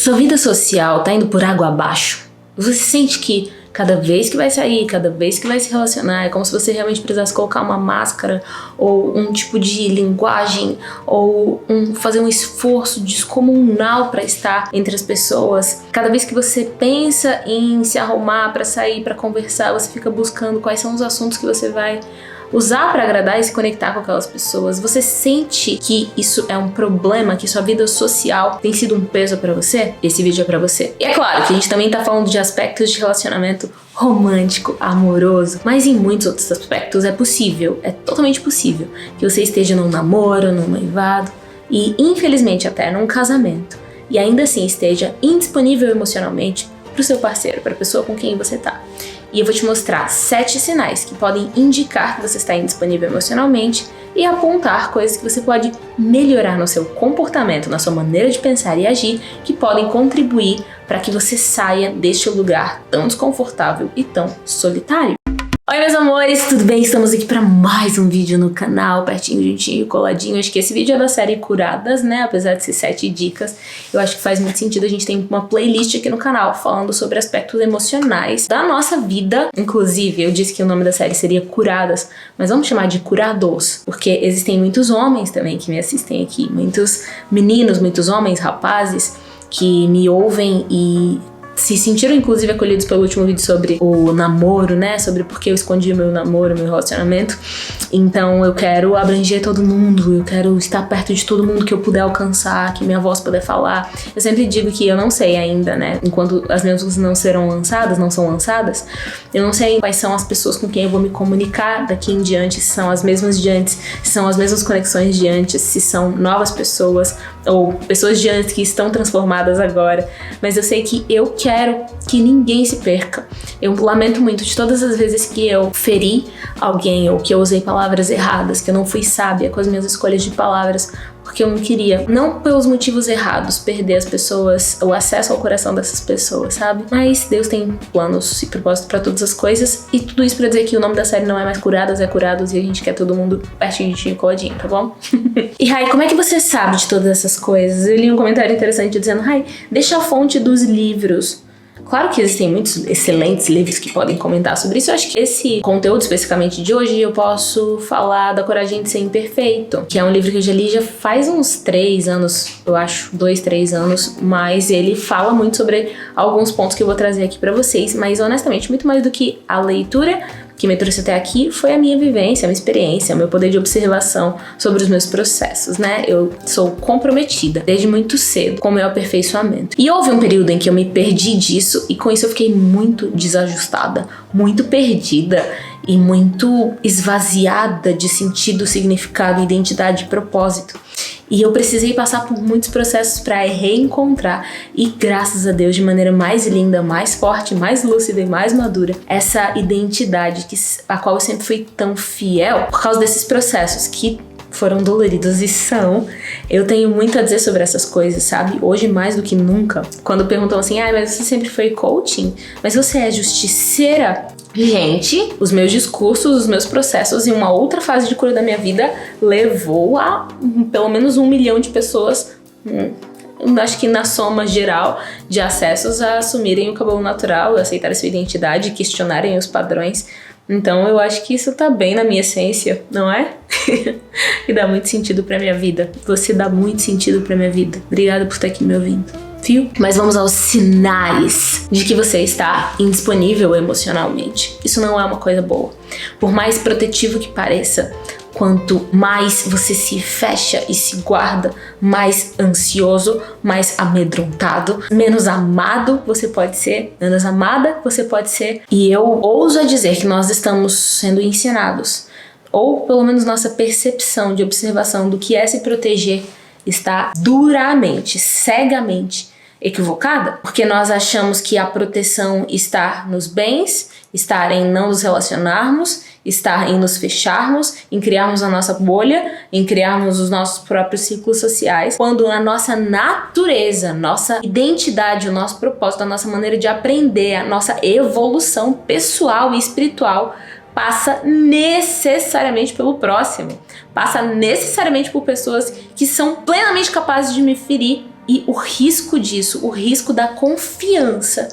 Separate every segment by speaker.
Speaker 1: Sua vida social tá indo por água abaixo? Você sente que cada vez que vai sair, cada vez que vai se relacionar, é como se você realmente precisasse colocar uma máscara ou um tipo de linguagem ou fazer um esforço descomunal para estar entre as pessoas. Cada vez que você pensa em se arrumar para sair, para conversar, você fica buscando quais são os assuntos que você vai usar para agradar e se conectar com aquelas pessoas. Você sente que isso é um problema, que sua vida social tem sido um peso para você? Esse vídeo é para você. E é claro que a gente também tá falando de aspectos de relacionamento romântico, amoroso, mas em muitos outros aspectos é possível, é totalmente possível que você esteja num namoro, num noivado e infelizmente até num casamento e ainda assim esteja indisponível emocionalmente pro seu parceiro, para a pessoa com quem você tá. E eu vou te mostrar 7 sinais que podem indicar que você está indisponível emocionalmente e apontar coisas que você pode melhorar no seu comportamento, na sua maneira de pensar e agir, que podem contribuir para que você saia deste lugar tão desconfortável e tão solitário. Oi meus amores, tudo bem? Estamos aqui para mais um vídeo no canal, pertinho, juntinho, coladinho. Acho que esse vídeo é da série Curadas, né? Apesar de ser 7 dicas, eu acho que faz muito sentido. A gente tem uma playlist aqui no canal falando sobre aspectos emocionais da nossa vida. Inclusive, eu disse que o nome da série seria Curadas, mas vamos chamar de Curados, porque existem muitos homens também que me assistem aqui, muitos meninos, muitos homens, rapazes que me ouvem e se sentiram inclusive acolhidos pelo último vídeo sobre o namoro, né? Sobre por que eu escondi meu namoro, meu relacionamento. Então eu quero abranger todo mundo, eu quero estar perto de todo mundo que eu puder alcançar, que minha voz puder falar. Eu sempre digo que eu não sei ainda, né? Enquanto as minhas músicas não serão lançadas, não são lançadas, eu não sei quais são as pessoas com quem eu vou me comunicar daqui em diante, se são as mesmas de antes, se são as mesmas conexões de antes, se são novas pessoas ou pessoas de antes que estão transformadas agora. Mas eu sei que eu quero que ninguém se perca. Eu lamento muito de todas as vezes que eu feri alguém ou que eu usei palavras erradas, que eu não fui sábia com as minhas escolhas de palavras, porque eu não queria, não pelos motivos errados, perder as pessoas, o acesso ao coração dessas pessoas, sabe? Mas Deus tem planos e propósito pra todas as coisas, e tudo isso pra dizer que o nome da série não é mais Curadas, é Curados, e a gente quer todo mundo pertinho de coladinho, tá bom? E Rai, como é que você sabe de todas essas coisas? Eu li um comentário interessante dizendo: Rai, deixa a fonte dos livros. Claro que existem muitos excelentes livros que podem comentar sobre isso. Eu acho que esse conteúdo especificamente de hoje eu posso falar da Coragem de Ser Imperfeito, que é um livro que eu já li já faz uns 3 anos, eu acho, 2, 3 anos, mas ele fala muito sobre alguns pontos que eu vou trazer aqui pra vocês, mas honestamente, muito mais do que a leitura que me trouxe até aqui foi a minha vivência, a minha experiência, o meu poder de observação sobre os meus processos, né? Eu sou comprometida desde muito cedo com o meu aperfeiçoamento. E houve um período em que eu me perdi disso e com isso eu fiquei muito desajustada, muito perdida e muito esvaziada de sentido, significado, identidade e propósito. E eu precisei passar por muitos processos para reencontrar e, graças a Deus, de maneira mais linda, mais forte, mais lúcida e mais madura, essa identidade a qual eu sempre fui tão fiel por causa desses processos que foram doloridos e são. Eu tenho muito a dizer sobre essas coisas, sabe? Hoje mais do que nunca. Quando perguntam assim, mas você sempre foi coaching? Mas você é justiceira? Gente, os meus discursos, os meus processos em uma outra fase de cura da minha vida levou a pelo menos 1 milhão de pessoas, acho que na soma geral de acessos, a assumirem o cabelo natural, aceitarem sua identidade, questionarem os padrões. Então eu acho que isso tá bem na minha essência, não é? E dá muito sentido pra minha vida. Você dá muito sentido pra minha vida. Obrigada por estar aqui me ouvindo. Viu? Mas vamos aos sinais de que você está indisponível emocionalmente. Isso não é uma coisa boa. Por mais protetivo que pareça, quanto mais você se fecha e se guarda, mais ansioso, mais amedrontado, menos amado você pode ser, menos amada você pode ser. E eu ouso a dizer que nós estamos sendo ensinados, ou pelo menos nossa percepção de observação do que é se proteger está duramente, cegamente equivocada, porque nós achamos que a proteção está nos bens, está em não nos relacionarmos, está em nos fecharmos, em criarmos a nossa bolha, em criarmos os nossos próprios ciclos sociais, quando a nossa natureza, nossa identidade, o nosso propósito, a nossa maneira de aprender, a nossa evolução pessoal e espiritual passa necessariamente pelo próximo, passa necessariamente por pessoas que são plenamente capazes de me ferir E o risco disso, o risco da confiança,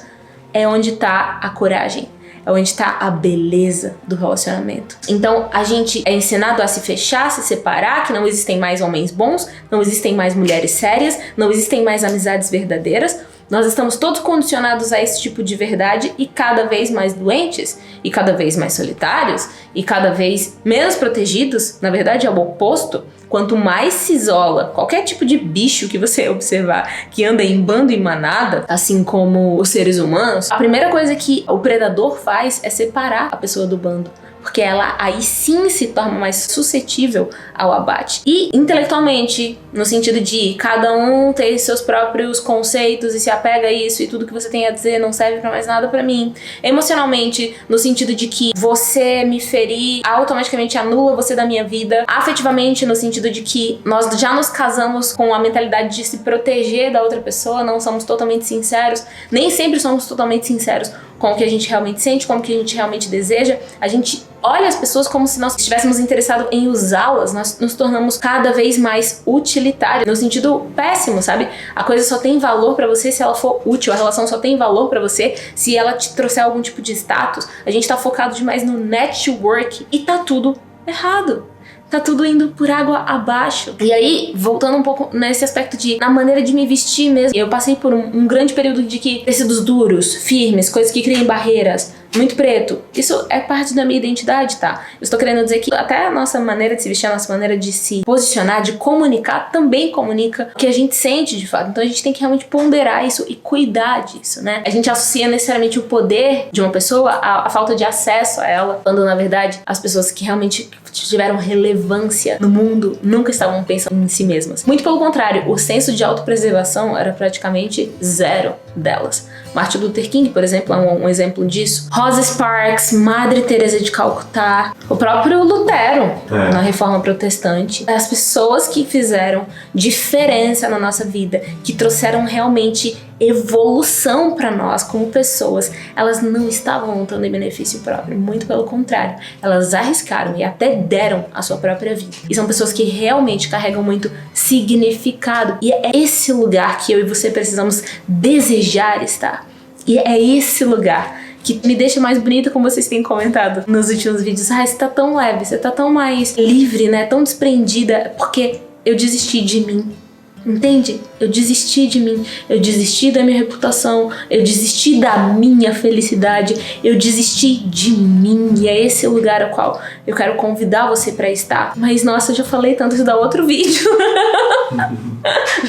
Speaker 1: é onde tá a coragem. É onde está a beleza do relacionamento. Então, a gente é ensinado a se fechar, se separar, que não existem mais homens bons, não existem mais mulheres sérias, não existem mais amizades verdadeiras. Nós estamos todos condicionados a esse tipo de verdade e cada vez mais doentes, e cada vez mais solitários, e cada vez menos protegidos. Na verdade, é o oposto. Quanto mais se isola qualquer tipo de bicho que você observar que anda em bando e manada, assim como os seres humanos, a primeira coisa que o predador faz é separar a pessoa do bando. Porque ela aí sim se torna mais suscetível ao abate. E intelectualmente, no sentido de cada um ter seus próprios conceitos e se apega a isso e tudo que você tem a dizer não serve pra mais nada pra mim. Emocionalmente, no sentido de que você me ferir automaticamente anula você da minha vida. Afetivamente, no sentido de que nós já nos casamos com a mentalidade de se proteger da outra pessoa, não somos totalmente sinceros, nem sempre somos totalmente sinceros com o que a gente realmente sente, com o que a gente realmente deseja. A gente olha as pessoas como se nós estivéssemos interessados em usá-las. Nós nos tornamos cada vez mais utilitários, no sentido péssimo, sabe? A coisa só tem valor pra você se ela for útil, a relação só tem valor pra você se ela te trouxer algum tipo de status. A gente tá focado demais no network e tá tudo errado. Tá tudo indo por água abaixo. E aí, voltando um pouco nesse aspecto na maneira de me vestir mesmo, eu passei por um grande período de tecidos duros, firmes, coisas que criem barreiras, muito preto. Isso é parte da minha identidade, tá? Eu estou querendo dizer que até a nossa maneira de se vestir, a nossa maneira de se posicionar, de comunicar, também comunica o que a gente sente de fato. Então a gente tem que realmente ponderar isso e cuidar disso, né? A gente associa necessariamente o poder de uma pessoa à falta de acesso a ela, quando na verdade as pessoas que realmente tiveram relevância no mundo nunca estavam pensando em si mesmas. Muito pelo contrário, o senso de autopreservação era praticamente zero delas. Martin Luther King, por exemplo, é um exemplo disso. Rosa Sparks, Madre Teresa de Calcutá, o próprio Lutero na Reforma Protestante. As pessoas que fizeram diferença na nossa vida, que trouxeram realmente evolução para nós como pessoas, elas não estavam lutando em benefício próprio, muito pelo contrário, elas arriscaram e até deram a sua própria vida. E são pessoas que realmente carregam muito significado, e é esse lugar que eu e você precisamos desejar estar. E é esse lugar que me deixa mais bonita, como vocês têm comentado nos últimos vídeos. Você tá tão leve, você tá tão mais livre, né? Tão desprendida, porque eu desisti de mim. Entende? Eu desisti de mim, eu desisti da minha reputação, eu desisti da minha felicidade, eu desisti de mim, e é esse o lugar ao qual eu quero convidar você pra estar. Mas nossa, eu já falei tanto isso da outro vídeo.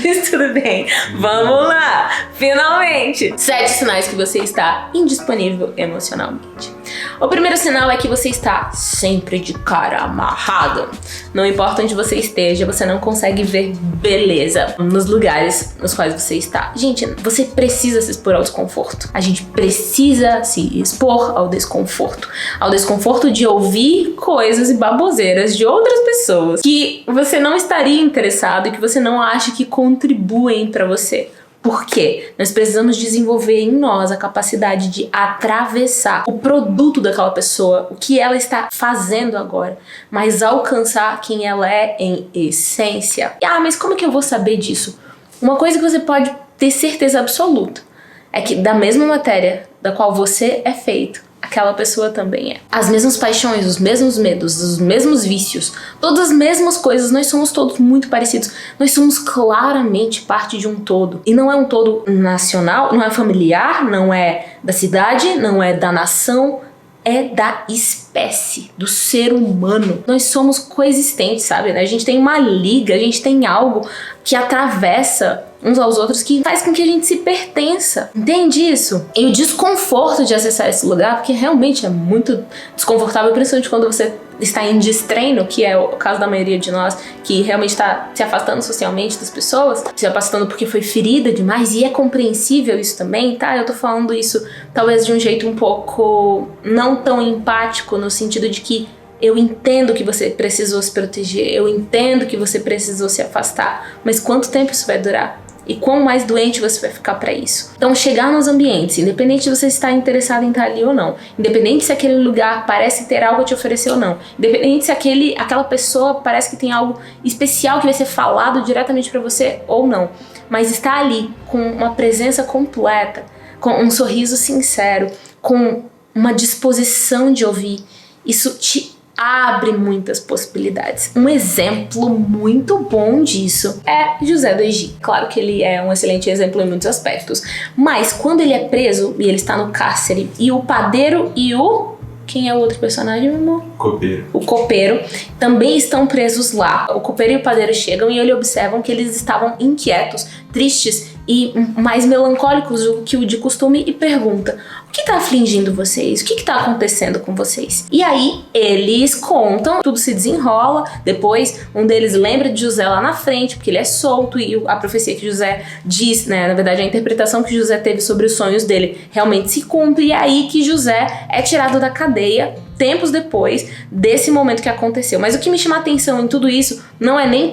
Speaker 1: Mas tudo bem, vamos lá, finalmente! 7 sinais que você está indisponível emocionalmente. O primeiro sinal é que você está sempre de cara amarrada. Não importa onde você esteja, você não consegue ver beleza nos lugares nos quais você está. Gente, você precisa se expor ao desconforto. A gente precisa se expor ao desconforto. Ao desconforto de ouvir coisas e baboseiras de outras pessoas que você não estaria interessado e que você não acha que contribuem para você. Por quê? Nós precisamos desenvolver em nós a capacidade de atravessar o produto daquela pessoa, o que ela está fazendo agora, mas alcançar quem ela é em essência. Mas como que eu vou saber disso? Uma coisa que você pode ter certeza absoluta é que da mesma matéria da qual você é feito, aquela pessoa também é. As mesmas paixões, os mesmos medos, os mesmos vícios, todas as mesmas coisas, nós somos todos muito parecidos. Nós somos claramente parte de um todo. E não é um todo nacional, não é familiar, não é da cidade, não é da nação, é da espécie, do ser humano. Nós somos coexistentes, sabe? A gente tem uma liga, a gente tem algo que atravessa uns aos outros, que faz com que a gente se pertença. Entende isso? E o desconforto de acessar esse lugar, porque realmente é muito desconfortável, principalmente quando você está em destreino, que é o caso da maioria de nós, que realmente está se afastando socialmente das pessoas, se afastando porque foi ferida demais, e é compreensível isso também, tá? Eu tô falando isso talvez de um jeito um pouco não tão empático, no sentido de que eu entendo que você precisou se proteger, eu entendo que você precisou se afastar, mas quanto tempo isso vai durar? E quão mais doente você vai ficar pra isso? Então, chegar nos ambientes, independente de você estar interessado em estar ali ou não, independente se aquele lugar parece ter algo a te oferecer ou não, independente se aquela pessoa parece que tem algo especial que vai ser falado diretamente pra você ou não, mas está ali com uma presença completa, com um sorriso sincero, com uma disposição de ouvir, isso te abre muitas possibilidades. Um exemplo muito bom disso é José do Egito. Claro que ele é um excelente exemplo em muitos aspectos, mas quando ele é preso e ele está no cárcere e o padeiro e o... Quem é o outro personagem, meu amor?
Speaker 2: Copeiro.
Speaker 1: O copeiro também estão presos lá. O copeiro e o padeiro chegam e eles observam que eles estavam inquietos, tristes e mais melancólicos do que o de costume e pergunta: o que está afligindo vocês? O que está acontecendo com vocês? E aí eles contam, tudo se desenrola. Depois um deles lembra de José lá na frente, porque ele é solto e a profecia que José diz, né, na verdade a interpretação que José teve sobre os sonhos dele realmente se cumpre. E é aí que José é tirado da cadeia tempos depois desse momento que aconteceu. Mas o que me chama a atenção em tudo isso não é nem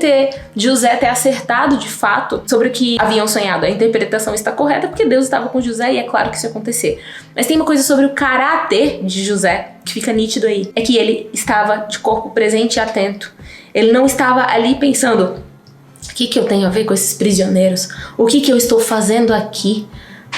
Speaker 1: José ter acertado de fato sobre o que haviam sonhado. A interpretação está correta porque Deus estava com José e é claro que isso ia acontecer. Mas tem uma coisa sobre o caráter de José que fica nítido aí. É que ele estava de corpo presente e atento. Ele não estava ali pensando: o que eu tenho a ver com esses prisioneiros? O que eu estou fazendo aqui?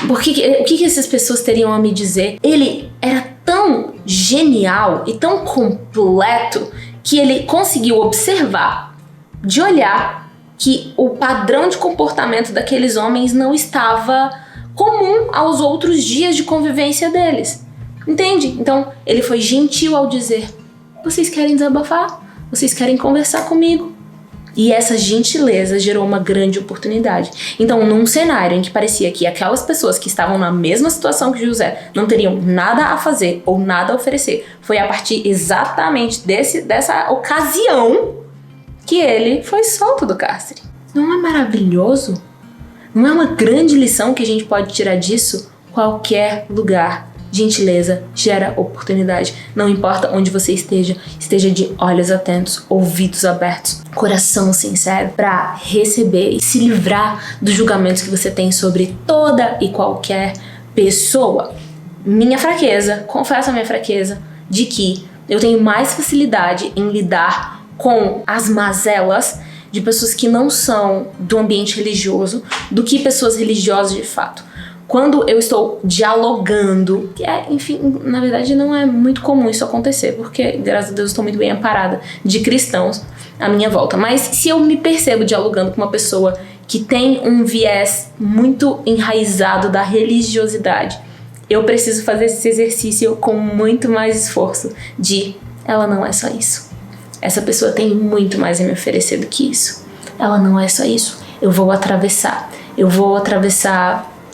Speaker 1: O que essas pessoas teriam a me dizer? Ele era tão genial e tão completo que ele conseguiu observar, de olhar, que o padrão de comportamento daqueles homens não estava comum aos outros dias de convivência deles. Entende? Então, ele foi gentil ao dizer: vocês querem desabafar? Vocês querem conversar comigo? E essa gentileza gerou uma grande oportunidade. Então, num cenário em que parecia que aquelas pessoas que estavam na mesma situação que José não teriam nada a fazer ou nada a oferecer, foi a partir exatamente dessa ocasião que ele foi solto do cárcere. Não é maravilhoso? Não é uma grande lição que a gente pode tirar disso? Qualquer lugar, gentileza gera oportunidade. Não importa onde você esteja de olhos atentos, ouvidos abertos, coração sincero para receber e se livrar dos julgamentos que você tem sobre toda e qualquer pessoa. Minha fraqueza, confesso a minha fraqueza, de que eu tenho mais facilidade em lidar com as mazelas de pessoas que não são do ambiente religioso do que pessoas religiosas de fato. Quando eu estou dialogando, que enfim, na verdade não é muito comum isso acontecer, porque, graças a Deus, eu estou muito bem amparada de cristãos à minha volta. Mas se eu me percebo dialogando com uma pessoa que tem um viés muito enraizado da religiosidade, eu preciso fazer esse exercício com muito mais esforço ela não é só isso. Essa pessoa tem muito mais a me oferecer do que isso. Ela não é só isso. Eu vou atravessar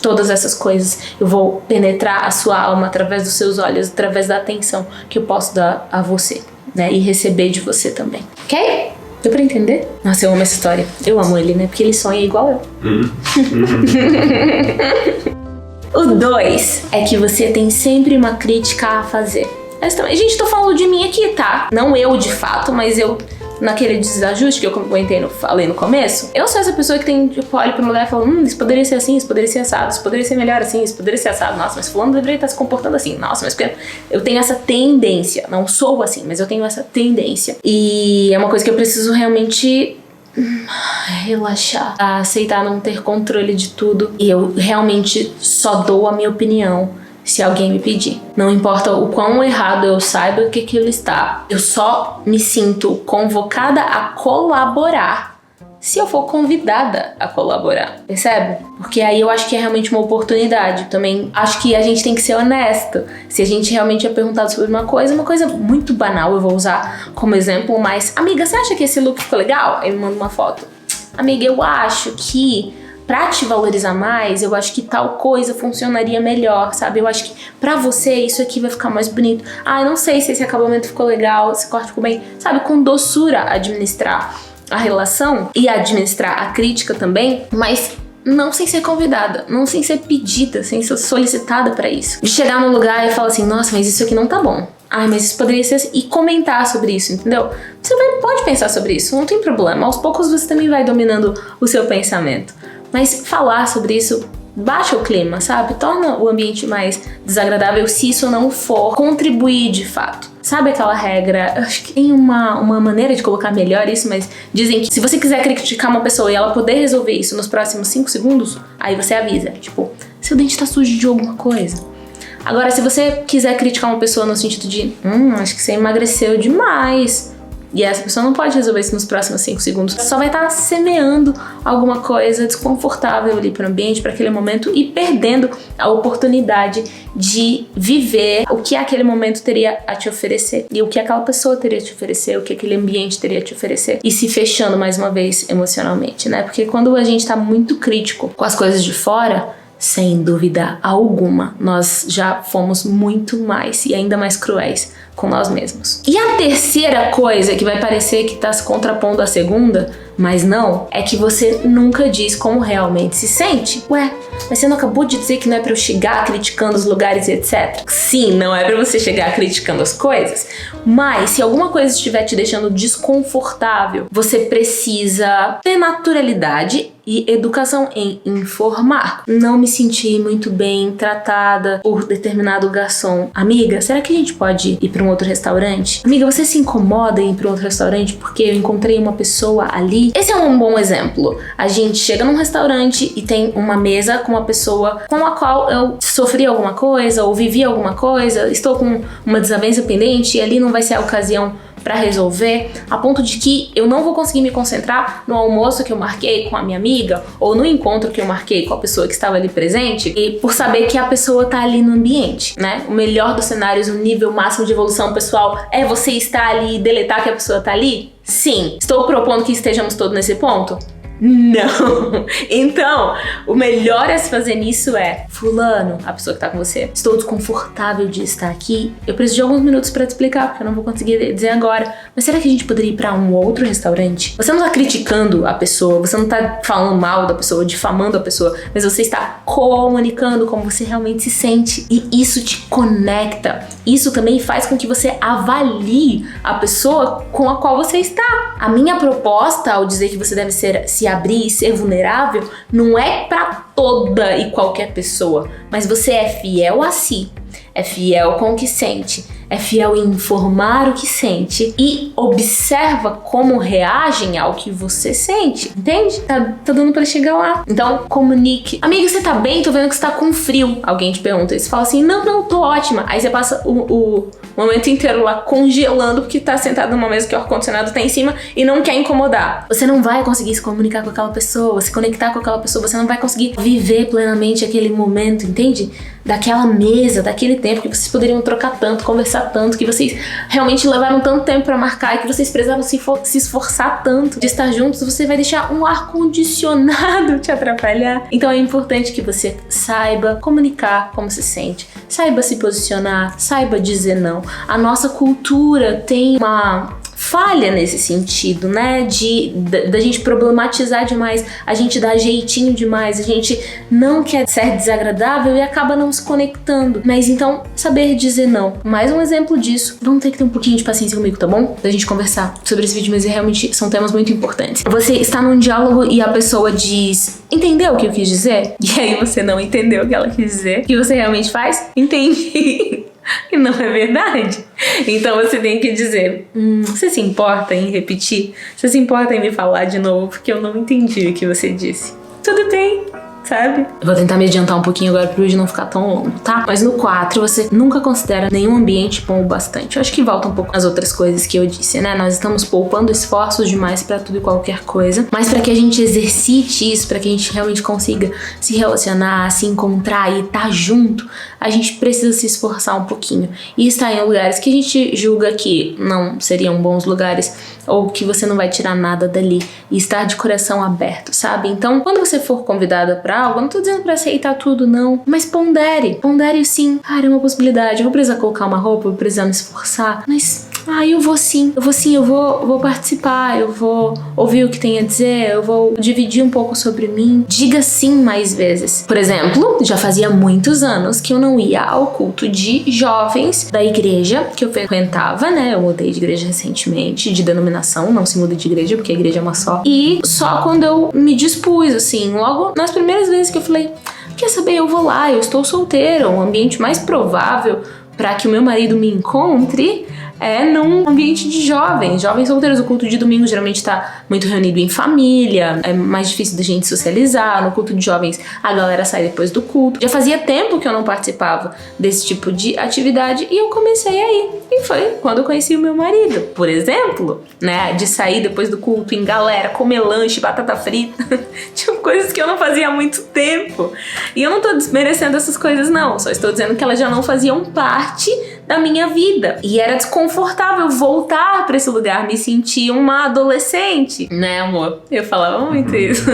Speaker 1: todas essas coisas, eu vou penetrar a sua alma através dos seus olhos, através da atenção que eu posso dar a você, né? E receber de você também. Ok? Deu pra entender? Nossa, eu amo essa história. Eu amo ele, né? Porque ele sonha igual eu. O 2 é que você tem sempre uma crítica a fazer. Mas também, gente, tô falando de mim aqui, tá? Não eu de fato, mas eu... naquele desajuste que eu falei no começo, eu sou essa pessoa que tem, tipo, olha pra mulher e fala: isso poderia ser assim, isso poderia ser assado, isso poderia ser melhor assim, isso poderia ser assado. Nossa, mas fulano deveria estar se comportando assim. Nossa, mas porque eu tenho essa tendência, não sou assim, mas eu tenho essa tendência. E é uma coisa que eu preciso realmente relaxar, aceitar não ter controle de tudo. E eu realmente só dou a minha opinião se alguém me pedir. Não importa o quão errado eu saiba que aquilo está, eu só me sinto convocada a colaborar se eu for convidada a colaborar, percebe? Porque aí eu acho que é realmente uma oportunidade. Também acho que a gente tem que ser honesto. Se a gente realmente é perguntado sobre uma coisa muito banal, eu vou usar como exemplo, mas: amiga, você acha que esse look ficou legal? Aí me manda uma foto. Amiga, eu acho que pra te valorizar mais, eu acho que tal coisa funcionaria melhor, sabe? Eu acho que pra você isso aqui vai ficar mais bonito. Eu não sei se esse acabamento ficou legal, se o corte ficou bem. Sabe, com doçura administrar a relação e administrar a crítica também, mas não sem ser convidada, não sem ser pedida, sem ser solicitada pra isso. De chegar num lugar e falar assim: nossa, mas isso aqui não tá bom. Mas isso poderia ser assim. E comentar sobre isso, entendeu? Você pode pensar sobre isso, não tem problema. Aos poucos você também vai dominando o seu pensamento. Mas falar sobre isso baixa o clima, sabe? Torna o ambiente mais desagradável se isso não for contribuir de fato. Sabe aquela regra? Eu acho que tem uma maneira de colocar melhor isso, mas dizem que se você quiser criticar uma pessoa e ela poder resolver isso nos próximos 5 segundos, aí você avisa. Tipo, seu dente tá sujo de alguma coisa. Agora, se você quiser criticar uma pessoa no sentido de acho que você emagreceu demais, e essa pessoa não pode resolver isso nos próximos 5 segundos, só vai estar semeando alguma coisa desconfortável ali para o ambiente, para aquele momento, e perdendo a oportunidade de viver o que aquele momento teria a te oferecer, e o que aquela pessoa teria a te oferecer, o que aquele ambiente teria a te oferecer, e se fechando mais uma vez emocionalmente, né? Porque quando a gente tá muito crítico com as coisas de fora, sem dúvida alguma, nós já fomos muito mais e ainda mais cruéis com nós mesmos. E a terceira coisa que vai parecer que tá se contrapondo à segunda, mas não, é que você nunca diz como realmente se sente. Ué, mas você não acabou de dizer que não é pra eu chegar criticando os lugares e etc? Sim, não é pra você chegar criticando as coisas, mas se alguma coisa estiver te deixando desconfortável, você precisa ter naturalidade e educação em informar. Não me senti muito bem tratada por determinado garçom. Amiga, será que a gente pode ir para um outro restaurante? Amiga, você se incomoda em ir para um outro restaurante porque eu encontrei uma pessoa ali? Esse é um bom exemplo. A gente chega num restaurante e tem uma mesa com uma pessoa com a qual eu sofri alguma coisa ou vivi alguma coisa, estou com uma desavença pendente e ali não vai ser a ocasião para resolver, a ponto de que eu não vou conseguir me concentrar no almoço que eu marquei com a minha amiga ou no encontro que eu marquei com a pessoa que estava ali presente, e por saber que a pessoa tá ali no ambiente, né? O melhor dos cenários, o nível máximo de evolução pessoal é você estar ali e deletar que a pessoa tá ali? Sim. Estou propondo que estejamos todos nesse ponto? Não! Então, o melhor a se fazer nisso é: fulano, a pessoa que tá com você, estou desconfortável de estar aqui, eu preciso de alguns minutos pra te explicar, porque eu não vou conseguir dizer agora, mas será que a gente poderia ir pra um outro restaurante? Você não tá criticando a pessoa, você não tá falando mal da pessoa, difamando a pessoa, mas você está comunicando como você realmente se sente, e isso te conecta. Isso também faz com que você avalie a pessoa com a qual você está. A minha proposta ao dizer que você deve se abrir e ser vulnerável não é pra toda e qualquer pessoa, mas você é fiel a si, é fiel com o que sente, é fiel em informar o que sente e observa como reagem ao que você sente, entende? Tá dando pra chegar lá. Então, comunique. Amiga, você tá bem? Tô vendo que você tá com frio. Alguém te pergunta e você fala assim, não, tô ótima. Aí você passa o momento inteiro lá congelando porque tá sentado numa mesa que o ar-condicionado tá em cima e não quer incomodar. Você não vai conseguir se comunicar com aquela pessoa, se conectar com aquela pessoa, você não vai conseguir viver plenamente aquele momento, entende? Daquela mesa, daquele tempo que vocês poderiam trocar tanto, conversar tanto, que vocês realmente levaram tanto tempo pra marcar e que vocês precisaram se esforçar tanto de estar juntos, você vai deixar um ar-condicionado te atrapalhar. Então é importante que você saiba comunicar como se sente, saiba se posicionar, saiba dizer não. A nossa cultura tem uma falha nesse sentido, né? Da gente problematizar demais, a gente dá jeitinho demais, a gente não quer ser desagradável e acaba não se conectando. Mas então, saber dizer não. Mais um exemplo disso. Vamos ter que ter um pouquinho de paciência comigo, tá bom? Pra gente conversar sobre esse vídeo, mas realmente são temas muito importantes. Você está num diálogo e a pessoa diz: entendeu o que eu quis dizer? E aí você não entendeu o que ela quis dizer. O que você realmente faz? Entendi. E não é verdade. Então você tem que dizer: você se importa em repetir? Você se importa em me falar de novo? Porque eu não entendi o que você disse. Tudo bem, sabe? Eu vou tentar me adiantar um pouquinho agora pro vídeo não ficar tão longo, tá? Mas no 4, você nunca considera nenhum ambiente bom o bastante. Eu acho que volta um pouco nas outras coisas que eu disse, né? Nós estamos poupando esforços demais pra tudo e qualquer coisa, mas pra que a gente exercite isso, pra que a gente realmente consiga se relacionar, se encontrar e estar junto, a gente precisa se esforçar um pouquinho e estar em lugares que a gente julga que não seriam bons lugares ou que você não vai tirar nada dali, e estar de coração aberto, sabe? Então, quando você for convidada pra algo, eu não tô dizendo pra aceitar tudo, não, mas pondere sim. Cara, é uma possibilidade, eu vou precisar colocar uma roupa, eu vou precisar me esforçar, mas eu vou participar, eu vou ouvir o que tem a dizer, eu vou dividir um pouco sobre mim. Diga sim mais vezes. Por exemplo, já fazia muitos anos que eu não ia ao culto de jovens da igreja que eu frequentava, né? Eu mudei de igreja recentemente, de denominação, não se muda de igreja porque a igreja é uma só. E só quando eu me dispus, assim, logo nas primeiras vezes que eu falei: quer saber, eu vou lá, eu estou solteira, o ambiente mais provável para que o meu marido me encontre é num ambiente de jovens solteiros. O culto de domingo geralmente tá muito reunido em família, é mais difícil da gente socializar. No culto de jovens a galera sai depois do culto. Já fazia tempo que eu não participava desse tipo de atividade e eu comecei a ir. E foi quando eu conheci o meu marido, por exemplo, né, de sair depois do culto em galera, comer lanche, batata frita, tipo coisas que eu não fazia há muito tempo. E eu não tô desmerecendo essas coisas não, só estou dizendo que elas já não faziam parte da minha vida. E era desconfortável voltar pra esse lugar, me sentir uma adolescente, né, amor? Eu falava muito isso.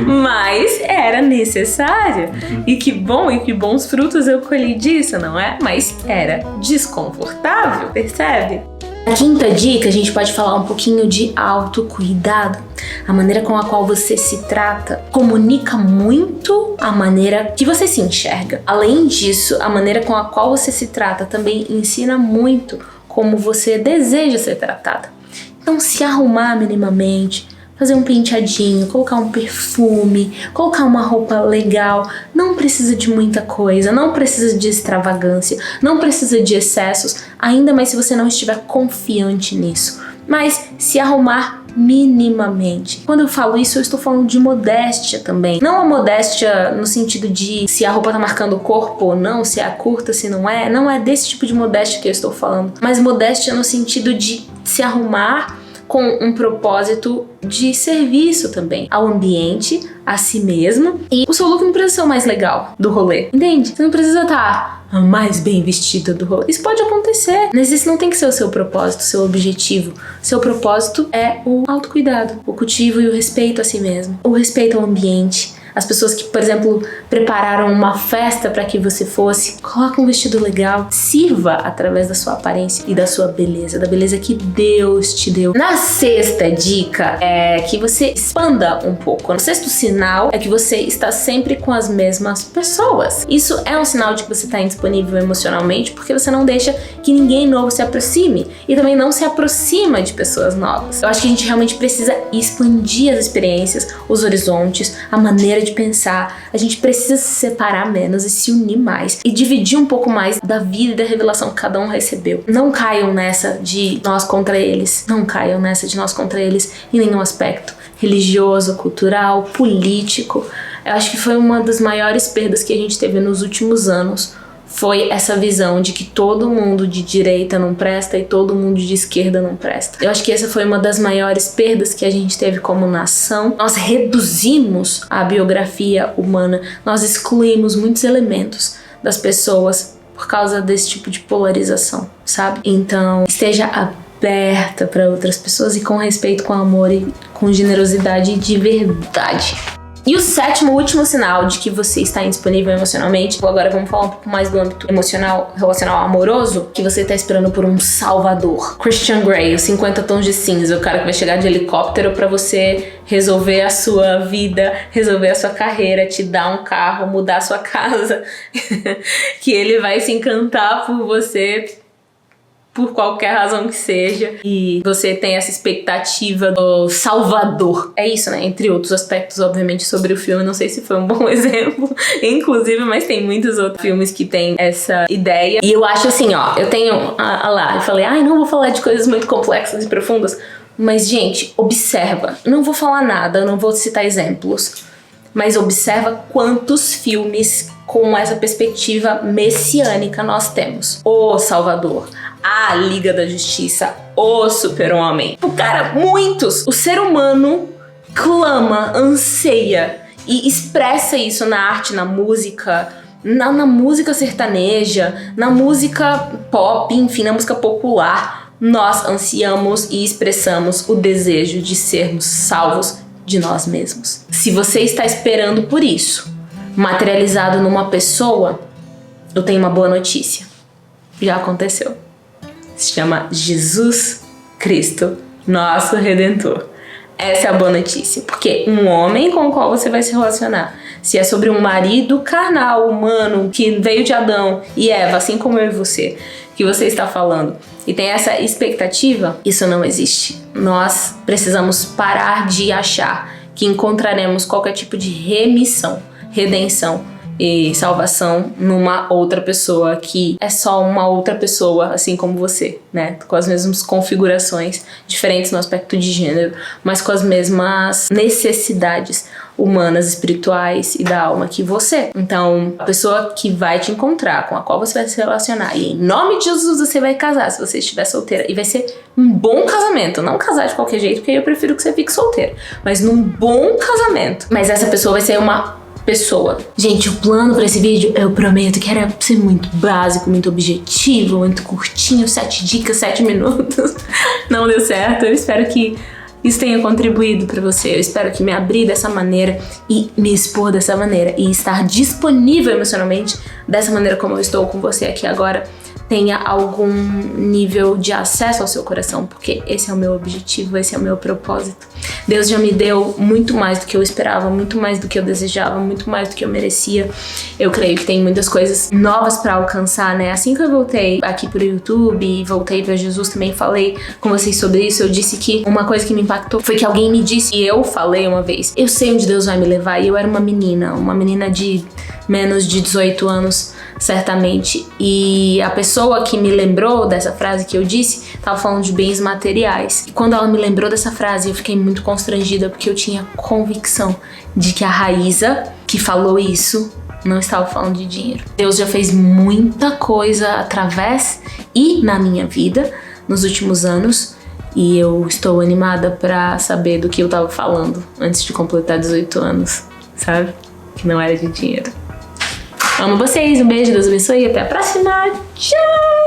Speaker 1: Mas era necessário. E que bom, e que bons frutos eu colhi disso, não é? Mas era desconfortável, percebe? A quinta dica, a gente pode falar um pouquinho de autocuidado. A maneira com a qual você se trata comunica muito a maneira que você se enxerga. Além disso, a maneira com a qual você se trata também ensina muito como você deseja ser tratada. Então, se arrumar minimamente, fazer um penteadinho, colocar um perfume, colocar uma roupa legal, não precisa de muita coisa, não precisa de extravagância, não precisa de excessos, ainda mais se você não estiver confiante nisso. Mas se arrumar minimamente. Quando eu falo isso, eu estou falando de modéstia também. Não a modéstia no sentido de se a roupa tá marcando o corpo ou não, se é curta, se não é. Não é desse tipo de modéstia que eu estou falando. Mas modéstia no sentido de se arrumar com um propósito de serviço também ao ambiente, a si mesmo. E o seu look não precisa ser o mais legal do rolê, entende? Você não precisa estar a mais bem vestida do rolê. Isso pode acontecer, mas esse não tem que ser o seu propósito, o seu objetivo. Seu propósito é o autocuidado, o cultivo e o respeito a si mesmo, o respeito ao ambiente. As pessoas que, por exemplo, prepararam uma festa para que você fosse, coloca um vestido legal, sirva através da sua aparência e da sua beleza, da beleza que Deus te deu. Na sexta dica é que você expanda um pouco. O sexto sinal é que você está sempre com as mesmas pessoas. Isso é um sinal de que você está indisponível emocionalmente, porque você não deixa que ninguém novo se aproxime e também não se aproxima de pessoas novas. Eu acho que a gente realmente precisa expandir as experiências, os horizontes, a maneira de pensar. A gente precisa se separar menos e se unir mais e dividir um pouco mais da vida e da revelação que cada um recebeu. Não caiam nessa de nós contra eles. Não caiam nessa de nós contra eles em nenhum aspecto religioso, cultural, político. Eu acho que foi uma das maiores perdas que a gente teve nos últimos anos. Foi essa visão de que todo mundo de direita não presta e todo mundo de esquerda não presta. Eu acho que essa foi uma das maiores perdas que a gente teve como nação. Nós reduzimos a biografia humana, nós excluímos muitos elementos das pessoas por causa desse tipo de polarização, sabe? Então, esteja aberta para outras pessoas e com respeito, com amor e com generosidade de verdade. E o sétimo, último sinal de que você está indisponível emocionalmente, agora vamos falar um pouco mais do âmbito emocional, relacional amoroso, que você está esperando por um salvador. Christian Grey, os 50 tons de cinza, o cara que vai chegar de helicóptero para você resolver a sua vida, resolver a sua carreira, te dar um carro, mudar a sua casa, que ele vai se encantar por você por qualquer razão que seja, e você tem essa expectativa do salvador. É isso, né? Entre outros aspectos, obviamente, sobre o filme. Não sei se foi um bom exemplo, inclusive, mas tem muitos outros filmes que tem essa ideia. E eu acho assim, ó, eu tenho lá, eu falei, não vou falar de coisas muito complexas e profundas, mas, gente, observa. Não vou falar nada, não vou citar exemplos, mas observa quantos filmes com essa perspectiva messiânica nós temos. O Salvador, a Liga da Justiça, o Super-Homem. Cara, muitos. O ser humano clama, anseia e expressa isso na arte, na música, na música sertaneja, na música pop, enfim, na música popular. Nós ansiamos e expressamos o desejo de sermos salvos de nós mesmos. Se você está esperando por isso, materializado numa pessoa, eu tenho uma boa notícia. Já aconteceu. Se chama Jesus Cristo, nosso Redentor. Essa é a boa notícia, porque um homem com o qual você vai se relacionar, se é sobre um marido carnal, humano, que veio de Adão e Eva, assim como eu e você, que você está falando, e tem essa expectativa, isso não existe. Nós precisamos parar de achar que encontraremos qualquer tipo de remissão redenção e salvação numa outra pessoa que é só uma outra pessoa, assim como você, né? Com as mesmas configurações, diferentes no aspecto de gênero, mas com as mesmas necessidades humanas, espirituais e da alma que você. Então, a pessoa que vai te encontrar, com a qual você vai se relacionar, e em nome de Jesus você vai casar, se você estiver solteira, e vai ser um bom casamento, não casar de qualquer jeito, porque eu prefiro que você fique solteira, mas num bom casamento. Mas essa pessoa vai ser uma pessoa. Gente, o plano pra esse vídeo, eu prometo que era ser muito básico, muito objetivo, muito curtinho, 7 dicas, 7 minutos. Não deu certo. Eu espero que isso tenha contribuído pra você. Eu espero que me abrir dessa maneira e me expor dessa maneira e estar disponível emocionalmente dessa maneira como eu estou com você aqui agora tenha algum nível de acesso ao seu coração, porque esse é o meu objetivo, esse é o meu propósito. Deus já me deu muito mais do que eu esperava, muito mais do que eu desejava, muito mais do que eu merecia. Eu creio que tem muitas coisas novas pra alcançar, né? Assim que eu voltei aqui pro YouTube e voltei pra Jesus, também falei com vocês sobre isso. Eu disse que uma coisa que me impactou foi que alguém me disse, e eu falei uma vez, eu sei onde Deus vai me levar. E eu era uma menina de menos de 18 anos, certamente. E a pessoa que me lembrou dessa frase que eu disse estava falando de bens materiais. E quando ela me lembrou dessa frase, eu fiquei muito constrangida, porque eu tinha convicção de que a Raíza, que falou isso, não estava falando de dinheiro. Deus já fez muita coisa através e na minha vida nos últimos anos, e eu estou animada para saber do que eu estava falando antes de completar 18 anos, sabe? Que não era de dinheiro. Amo vocês, um beijo, Deus abençoe e até a próxima. Tchau!